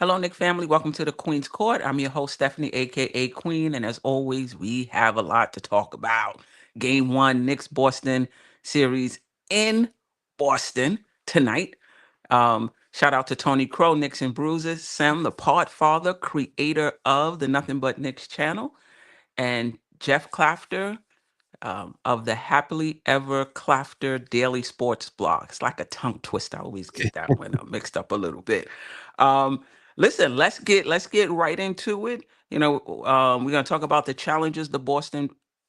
Hello, Nick family. Welcome to the Queen's Court. I'm your host, Stephanie, aka Queen, and as always, we have a lot to talk about. Game one, Knicks Boston series in Boston tonight. Shout out to Tony Crow, Knicks and Bruises, Sam, the Podfather, creator of the Nothing But Knicks channel, and Jeff Clafter, of the Happily Ever Clafter Daily Sports blog. It's like a tongue twist. I always get that one mixed up a little bit. Um, Listen, let's get right into it. We're gonna talk about the challenges the Boston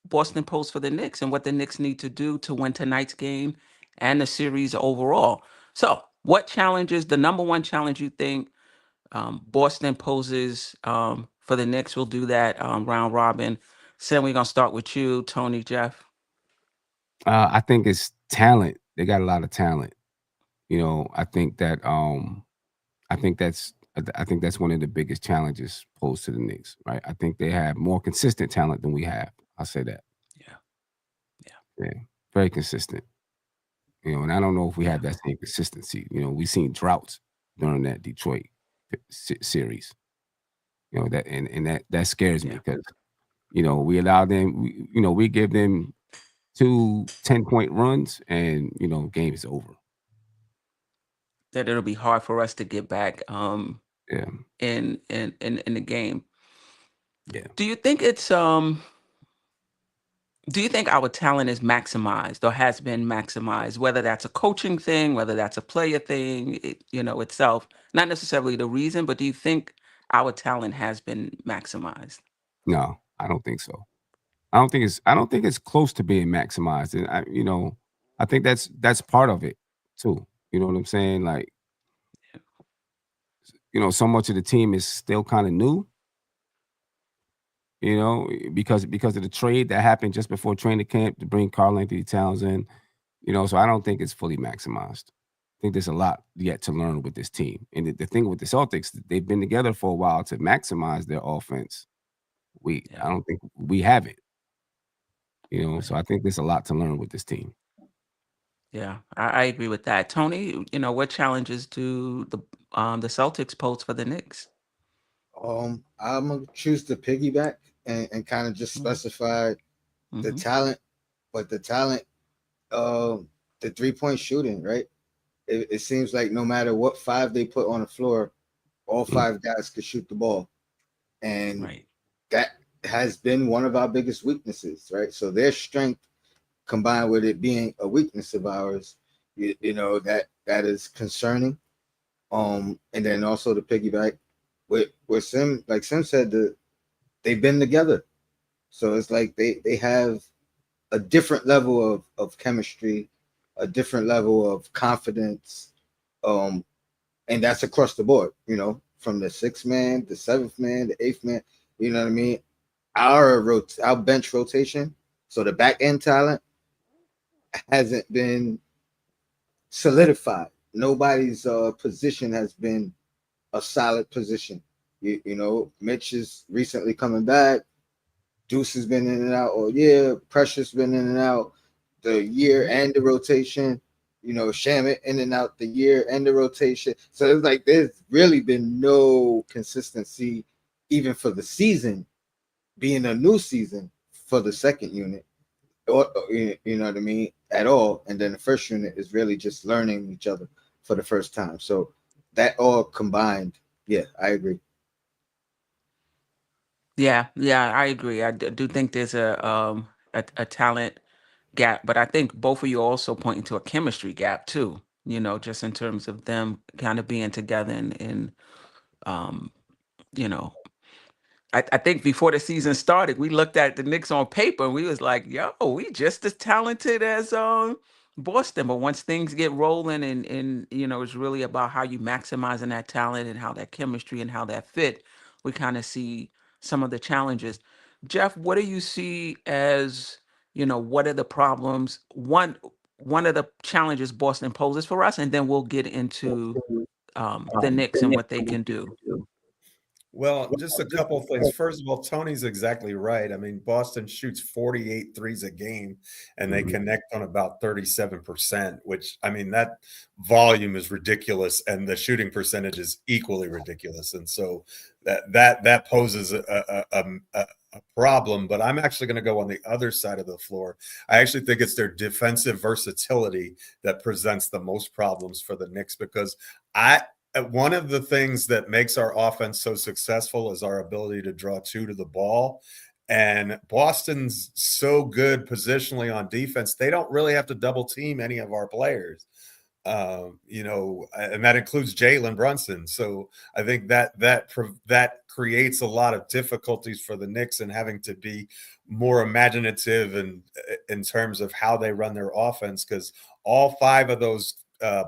pose for the Knicks and what the Knicks need to do to win tonight's game and the series overall. So, what challenges? The number one challenge you think Boston poses for the Knicks? We'll do that round robin. Sam, we're gonna start with you, Tony, Jeff. I think it's talent. They got a lot of talent. I think that I think that's one of the biggest challenges posed to the Knicks, right? I think they have more consistent talent than we have. I'll say that. Yeah, yeah, Yeah, very consistent. And I don't know if we yeah, have that same consistency. We've seen droughts during that Detroit series. And that scares me yeah. because we allow them. We give them two 10-point runs, and game is over. That it'll be hard for us to get back Yeah, in the game. yeah. Do you think it's do you think our talent is maximized or has been maximized, whether that's a coaching thing, whether that's a player thing, itself, not necessarily the reason, but do you think our talent has been maximized? No, I don't think so. I don't think it's close to being maximized, and I think that's part of it too. You know what I'm saying? Like, so much of the team is still kind of new. Because of the trade that happened just before training camp to bring Karl Anthony Towns in. So I don't think it's fully maximized. I think there's a lot yet to learn with this team. And the thing with the Celtics, they've been together for a while to maximize their offense. I Yeah, don't think we have it. So right. I think there's a lot to learn with this team. Yeah, I agree with that. Tony, what challenges do the Celtics pose for the Knicks? I'm gonna choose to piggyback and kind of just Mm-hmm. specify the Mm-hmm. talent, but um, the 3 point shooting, right? It seems like no matter what five they put on the floor, all Mm. five guys could shoot the ball, and Right. that has been one of our biggest weaknesses, right? So their strength combined with it being a weakness of ours, that is concerning. And then also the piggyback with Sim, like Sim said, they've been together, so it's like they have a different level of chemistry, a different level of confidence, um, and that's across the board. From the sixth man, the seventh man, the eighth man. You know what I mean? Our bench rotation, so the back end talent hasn't been solidified. Nobody's position has been a solid position. Mitch is recently coming back. Deuce has been in and out all year. Precious been in and out the year Mm-hmm. and the rotation. Shamit in and out the year and the rotation. So it's like there's really been no consistency, even for the season being a new season for the second unit, or you know what I mean, at all. And then the first unit is really just learning each other for the first time. So that all combined, yeah, I agree. Yeah, yeah, I agree. I do think there's a talent gap, but I think both of you also pointing to a chemistry gap too. Just in terms of them kind of being together and um, you know, I think before the season started, we looked at the Knicks on paper and we was like, yo, we just as talented as Boston. But once things get rolling and it's really about how you maximizing that talent and how that chemistry and how that fit, we kind of see some of the challenges. Jeff, what do you see as, what are the problems? One of the challenges Boston poses for us, and then we'll get into the Knicks and what they can do. Well, just a couple of things. First of all, Tony's exactly right. I mean, Boston shoots 48 threes a game and they Mhm. connect on about 37%, which I mean that volume is ridiculous and the shooting percentage is equally ridiculous. And so that poses a problem, but I'm actually going to go on the other side of the floor. I actually think it's their defensive versatility that presents the most problems for the Knicks because I one of the things that makes our offense so successful is our ability to draw two to the ball. And Boston's so good positionally on defense, they don't really have to double team any of our players. And that includes Jalen Brunson. So I think that creates a lot of difficulties for the Knicks and having to be more imaginative and in terms of how they run their offense because all five of those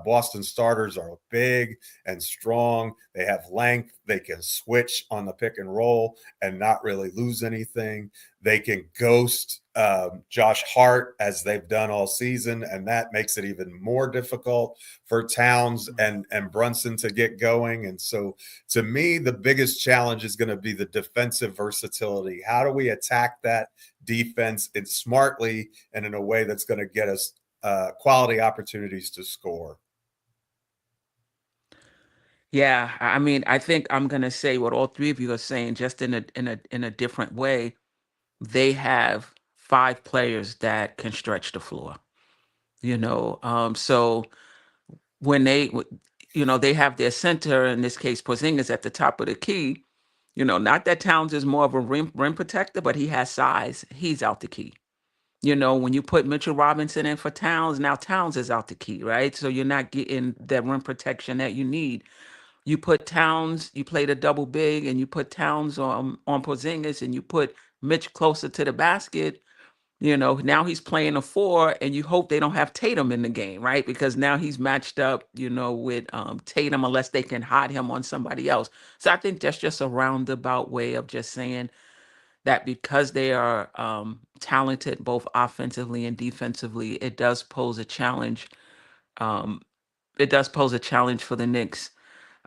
Boston starters are big and strong. They have length. They can switch on the pick and roll and not really lose anything. They can ghost Josh Hart as they've done all season, and that makes it even more difficult for Towns and Brunson to get going. And so, to me, the biggest challenge is going to be the defensive versatility. How do we attack that defense smartly and in a way that's going to get us quality opportunities to score? Yeah, I mean, I think I'm gonna say what all three of you are saying, just in a different way. They have five players that can stretch the floor. So when they have their center, in this case Porzingis, at the top of the key. Not that Towns is more of a rim protector, but he has size. He's out the key. When you put Mitchell Robinson in for Towns, now Towns is out the key, right? So you're not getting that rim protection that you need. You put Towns, you play the double big, and you put Towns on Porzingis, and you put Mitch closer to the basket. Now he's playing a four, and you hope they don't have Tatum in the game, right? Because now he's matched up, with Tatum, unless they can hide him on somebody else. So I think that's just a roundabout way of just saying that because they are talented both offensively and defensively, it does pose a challenge. Um, it does pose a challenge for the Knicks.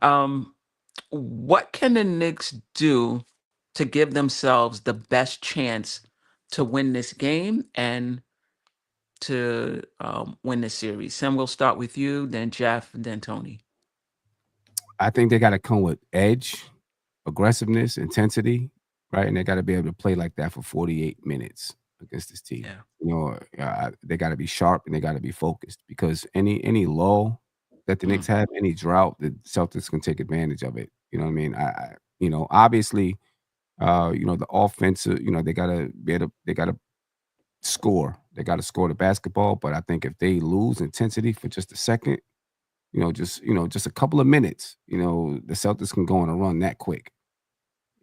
Um, what can the Knicks do to give themselves the best chance to win this game and to win this series? Sam, we'll start with you, then Jeff, and then Tony. I think they got to come with edge, aggressiveness, intensity, right? And they got to be able to play like that for 48 minutes against this team. Yeah. They got to be sharp and they got to be focused because any lull that the Knicks Mm. have, any drought, the Celtics can take advantage of it. You know what I mean? Obviously, the offensive, they gotta be able to, they gotta score. They gotta score the basketball. But I think if they lose intensity for just a second, just a couple of minutes, the Celtics can go on a run that quick.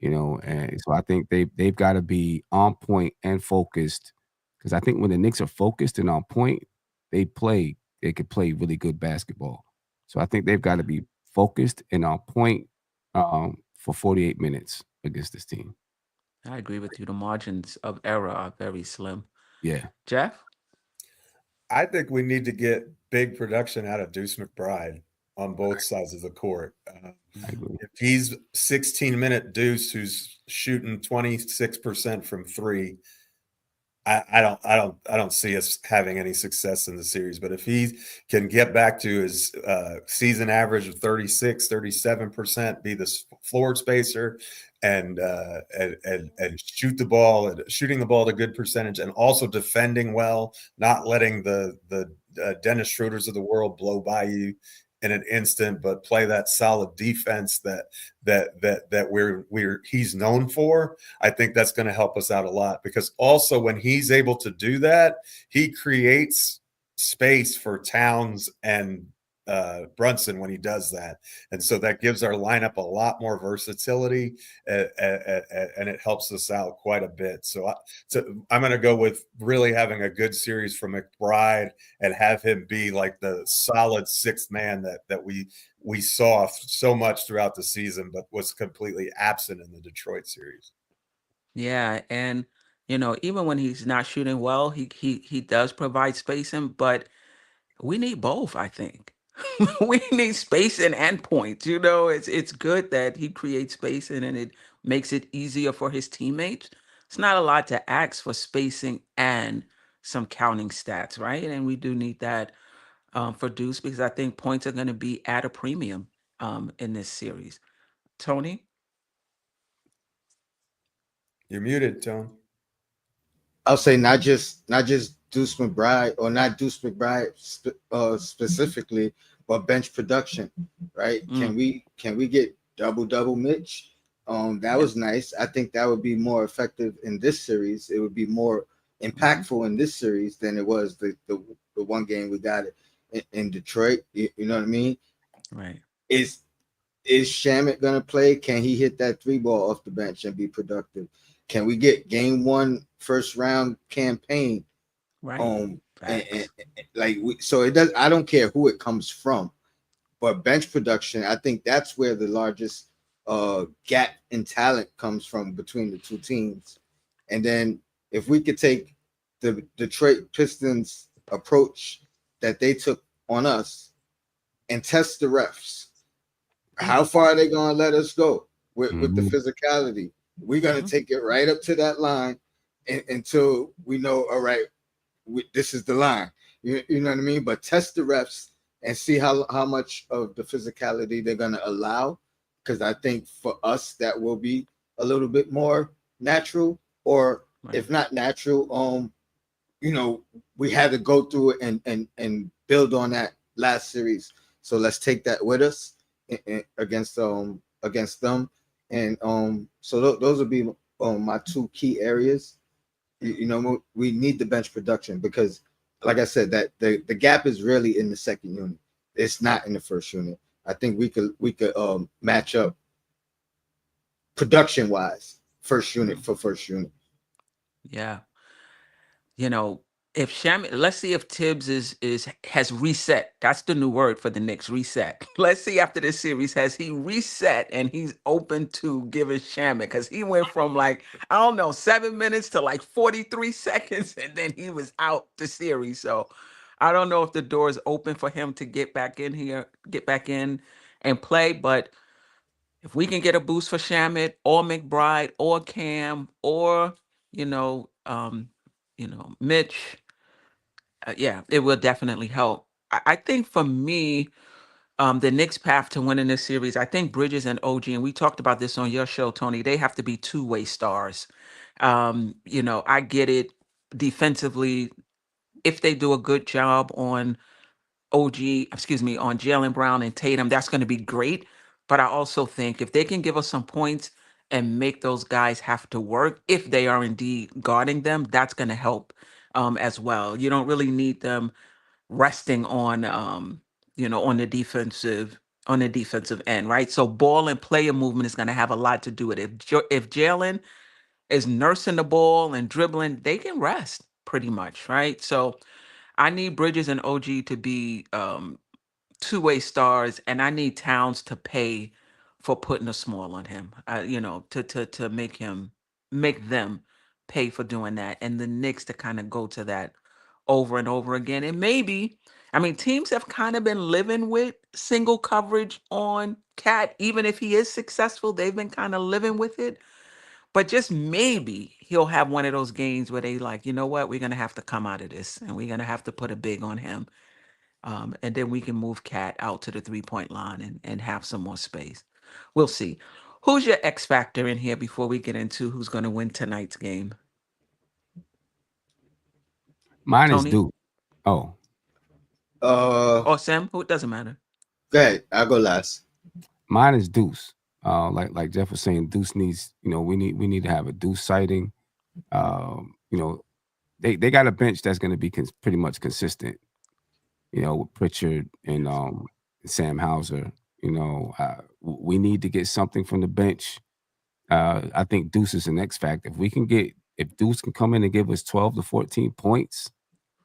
Yeah. And so I think they've got to be on point and focused because I think when the Knicks are focused and on point, they could play really good basketball. So I think they've got to Yeah. be focused and on point for 48 minutes against this team. I agree with you. The margins of error are very slim. Yeah, Jeff? I think we need to get big production out of Deuce McBride on both sides of the court. I Mhm. agree. If he's 16-minute Deuce who's shooting 26% from three, I don't see us having any success in the series. But if he can get back to his season average of 36, 37%, be the floor spacer and shoot the ball and shooting the ball at a good percentage and also defending well, not letting the Dennis Schroeder's of the world blow by you in an instant, but play that solid defense that we're he's known for. I think that's going to help us out a lot because also when he's able to do that, he creates space for Towns and Brunson when he does that. And so that gives our lineup a lot more versatility and it helps us out quite a bit. So I'm going to go with really having a good series from McBride and have him be like the solid sixth man that we saw so much throughout the season, but was completely absent in the Detroit series. Yeah, and even when he's not shooting well, he does provide spacing, but we need both, I think. We need spacing and points. It's good that he creates spacing and it makes it easier for his teammates. It's not a lot to ask for spacing and some counting stats, right? And we do need that for Deuce because I think points are going to be at a premium in this series. Tony? You're muted, Tone. I'll say not just Deuce McBride or not Deuce McBride specifically, but bench production, right? Can Mm, we get double Mitch? That yeah. was nice. I think that would be more effective in this series. It would be more Hmm. impactful in this series than it was the one game we got it in Detroit. You know what I mean? Right. Is is Shamit gonna play? Can he hit that three ball off the bench and be productive? Can we get game one first round campaign Right. um and Facts. like so it does. I don't care who it comes from, but bench production, I think that's where the largest gap in talent comes from between the two teams. And then if we could take the Detroit Pistons approach that they took on us and test the refs, Mm, how far are they going to let us go with the Mhm. physicality? We're going to hmm. take it right up to that line until we know, all right, this is the line. You know what I mean? But test the refs and see how much of the physicality they're going to allow. Because I think for us, that will be a little bit more natural, or Right. if not natural, you know, we had to go through it and build on that last series. So let's take that with us against them, and so those would be my two key areas. You know, we need the bench production because, like I said, that the gap is really in the second unit. It's not in the first unit. I think we could match up production wise, first unit Mm, for first unit. yeah. you know, if let's see if Tibbs is has reset. That's the new word for the Knicks, reset. Let's see after this series has he reset and he's open to giving Shamit because he went from like I don't know 7 minutes to like 43 seconds and then he was out the series. So I don't know if the door is open for him to get back in here, get back in and play, but if we can get a boost for Shamit or McBride or Cam or you know, um, Mitch, yeah, it will definitely help. I think for me, the Knicks' path to winning this series, I think Bridges and OG, and we talked about this on your show, Tony. They have to be two-way stars. I get it defensively. If they do a good job on on Jalen Brown and Tatum, that's going to be great. But I also think if they can give us some points and make those guys have to work, if they are indeed guarding them, that's going to help as well. You don't really need them resting on the defensive end, right? So ball and player movement is going to have a lot to do with it. If Jalen is nursing the ball and dribbling, they can rest pretty much, right? So I need Bridges and OG to be two-way stars, and I need Towns to pay for putting a small on him. To make them pay for doing that, and the Knicks to kind of go to that over and over again. And maybe, I mean, teams have kind of been living with single coverage on Cat, even if he is successful. They've been kind of living with it. But just maybe he'll have one of those games where they like, you know what, we're gonna have to come out of this, and we're gonna have to put a big on him and then we can move Cat out to the 3 point line and have some more space. We'll see. Who's your X factor in here before we get into who's going to win tonight's game? Mine is Tony Duke. Oh, or Sam? Who it doesn't matter. Go ahead. I'll go last. mine is Deuce. Like Jeff was saying, Deuce needs. We need to have a Deuce sighting. You know, they got a bench that's going to be pretty much consistent. With Pritchard and Sam Hauser. We need to get something from the bench. I think Deuce is an X factor. If Deuce can come in and give us 12 to 14 points,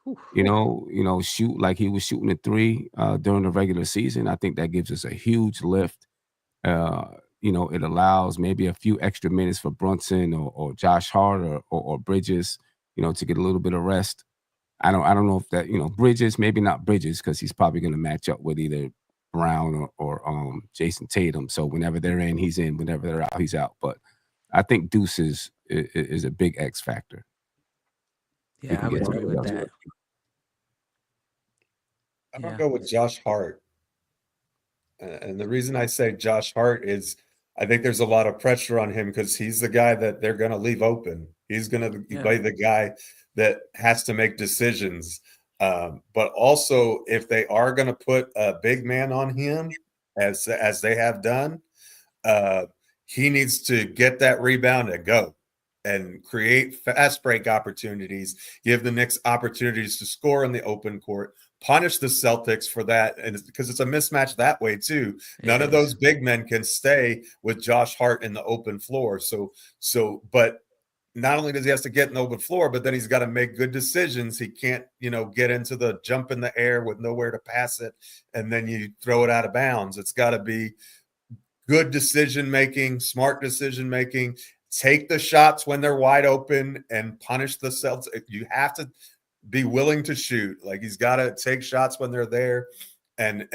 Whew. shoot like he was shooting a three during the regular season, I think that gives us a huge lift. Uh, it allows maybe a few extra minutes for Brunson or Josh Hart or Bridges, to get a little bit of rest. I don't know if that, Bridges, maybe not Bridges, because he's probably going to match up with either Brown or Jason Tatum. So whenever they're in, he's in. Whenever they're out, he's out. But I think Deuce is a big X factor. We Yeah, can I would get to agree with that. that. I'm gonna Yeah. go with Josh Hart. And the reason I say Josh Hart is I think there's a lot of pressure on him because he's the guy that they're going to leave open. He's going to be Yeah. the guy that has to make decisions. But also, if they are going to put a big man on him, as they have done, uh, he needs to get that rebound and go and create fast break opportunities, give the Knicks opportunities to score in the open court, punish the Celtics for that. And because it's a mismatch that way too. It None of those is. big men can stay with Josh Hart in the open floor. But not only does he have to get in the open floor, but then he's got to make good decisions. He can't, get into the jump in the air with nowhere to pass it, and then you throw it out of bounds. It's got to be good decision making, smart decision making. Take the shots when they're wide open and punish the Celtics. You have to be willing to shoot. Like he's got to take shots when they're there. And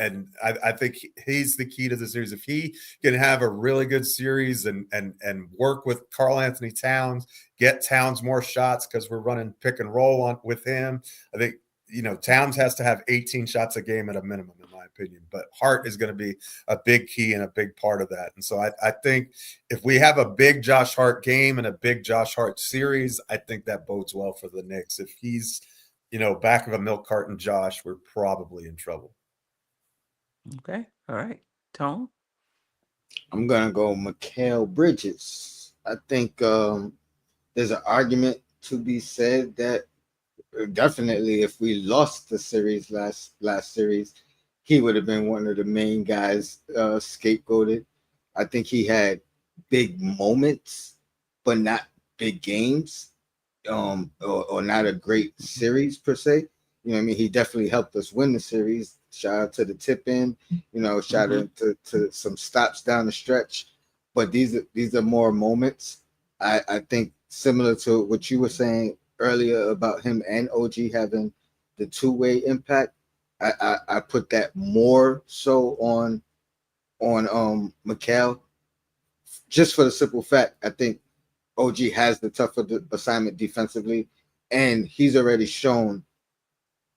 I think he's the key to the series. If he can have a really good series and work with Karl Anthony Towns, get Towns more shots because we're running pick and roll on with him. I think Towns has to have 18 shots a game at a minimum, in my opinion. But Hart is going to be a big key and a big part of that. And so I think if we have a big Josh Hart game and a big Josh Hart series, I think that bodes well for the Knicks. If he's back of a milk carton Josh, we're probably in trouble. Okay. All right. Tone. I'm gonna go Mikal Bridges. I think there's an argument to be said that definitely if we lost the series last series, he would have been one of the main guys scapegoated. I think he had big moments, but not big games, or not a great series per se. You know what I mean? He definitely helped us win the series. Shout out to the tip in, shout Mm-hmm. out to some stops down the stretch. But these are more moments. I think similar to what you were saying earlier about him and OG having the two-way impact. I put that more so on Mikal, just for the simple fact I think OG has the tougher assignment defensively, and he's already shown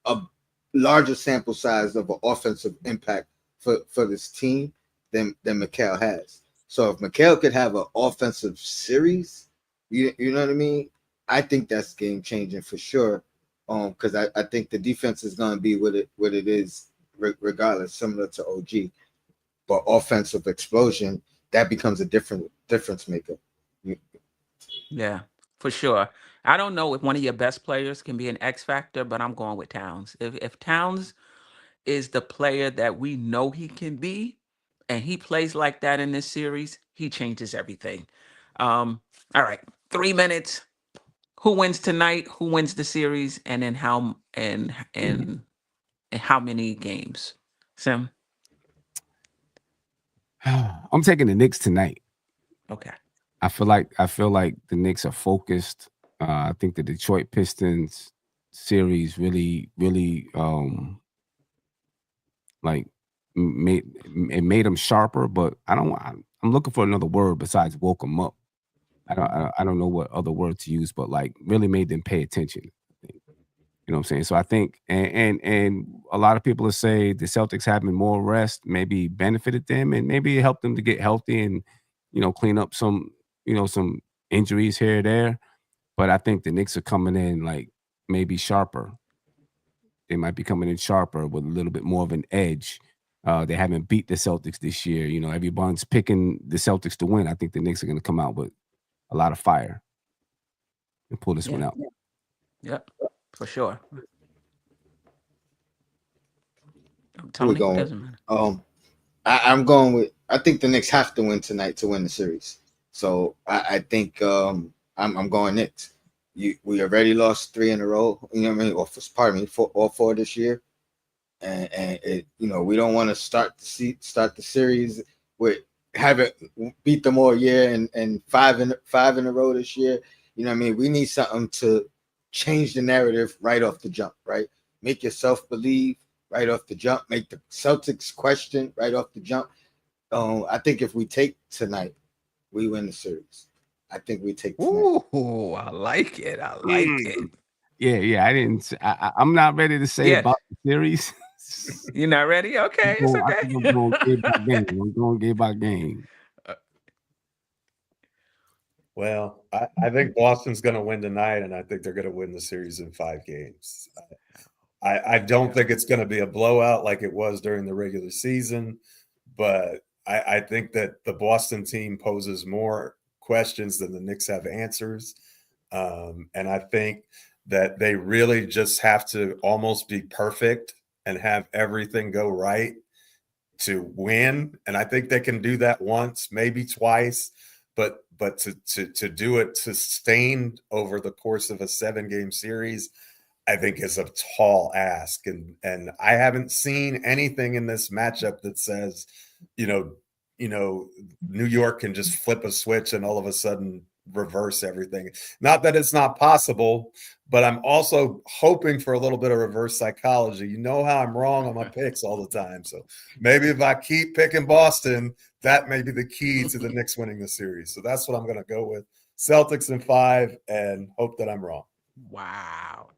a larger sample size of an offensive impact for this team than Mikal has. So if Mikal could have an offensive series, you know what I mean? I think that's game changing for sure. Because I think the defense is going to be what it is regardless, similar to OG. But offensive explosion, that becomes a difference maker. Yeah, for sure. I don't know if one of your best players can be an X factor, but I'm going with Towns. If Towns is the player that we know he can be, and he plays like that in this series, he changes everything. All right, 3 minutes. Who wins tonight? Who wins the series? And then and how many games? Sim. I'm taking the Knicks tonight. Okay. I feel like the Knicks are focused. I think the Detroit Pistons series really like made them sharper. But I'm looking for another word besides woke them up. I don't know what other word to use, but like really made them pay attention. You know what I'm saying? So I think, and a lot of people will say the Celtics having more rest maybe benefited them, and maybe it helped them to get healthy and clean up some injuries here or there. But I think the Knicks are coming in like maybe sharper. They might be coming in sharper with a little bit more of an edge. They haven't beat the Celtics this year. Everyone's picking the Celtics to win. I think the Knicks are going to come out with a lot of fire and pull this one Yeah. out. Yep. For sure. Who we Tony, going with? doesn't matter. I'm going with. I think the Knicks have to win tonight to win the series. So I think I'm going Knicks. We already lost three in a row. You know what I mean? Or pardon me, all four this year, and we don't want to start the series with having beat them all year and five in a row this year. You know what I mean? We need something change the narrative right off the jump, right? Make yourself believe right off the jump. Make the Celtics question right off the jump. I think if we take tonight, we win the series. I think we take tonight. Ooh, I like it. I like it. Yeah. I didn't. I'm not ready to say Yeah. about the series. You're not ready? Okay, it's I okay. think I'm going game by game. I'm going game by game. Well, I think Boston's going to win tonight, and I think they're going to win the series in 5 games. I don't think it's going to be a blowout like it was during the regular season, but I think that the Boston team poses more questions than the Knicks have answers. And I think that they really just have to almost be perfect and have everything go right to win. And I think they can do that once, maybe twice, but to do it sustained over the course of a 7-game series, I think is a tall ask. And I haven't seen anything in this matchup that says, New York can just flip a switch and all of a sudden reverse everything. Not that it's not possible, but I'm also hoping for a little bit of reverse psychology. You know how I'm wrong on my picks all the time. So maybe if I keep picking Boston, that may be the key to the Knicks winning the series. So that's what I'm going to go with. Celtics in 5 and hope that I'm wrong. Wow.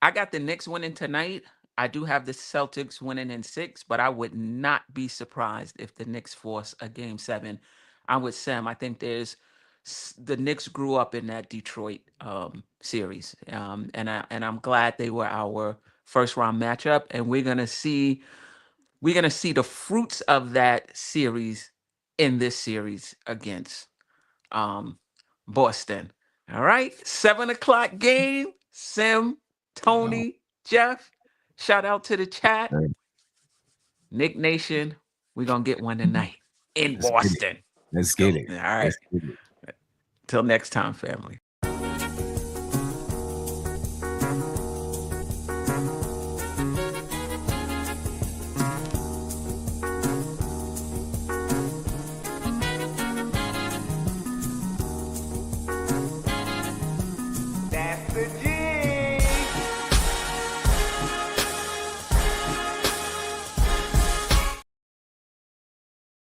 I got the Knicks winning tonight. I do have the Celtics winning in 6, but I would not be surprised if the Knicks force a game 7. I'm with Sam. I think the Knicks grew up in that Detroit series, and I'm glad they were our first round matchup, and we're gonna see the fruits of that series in this series against Boston. All right, 7 o'clock game. Sim, Tony, Jeff. Shout out to the chat. Nick Nation, we're gonna get one tonight in Boston. Let's get it. All right. Till next time, family.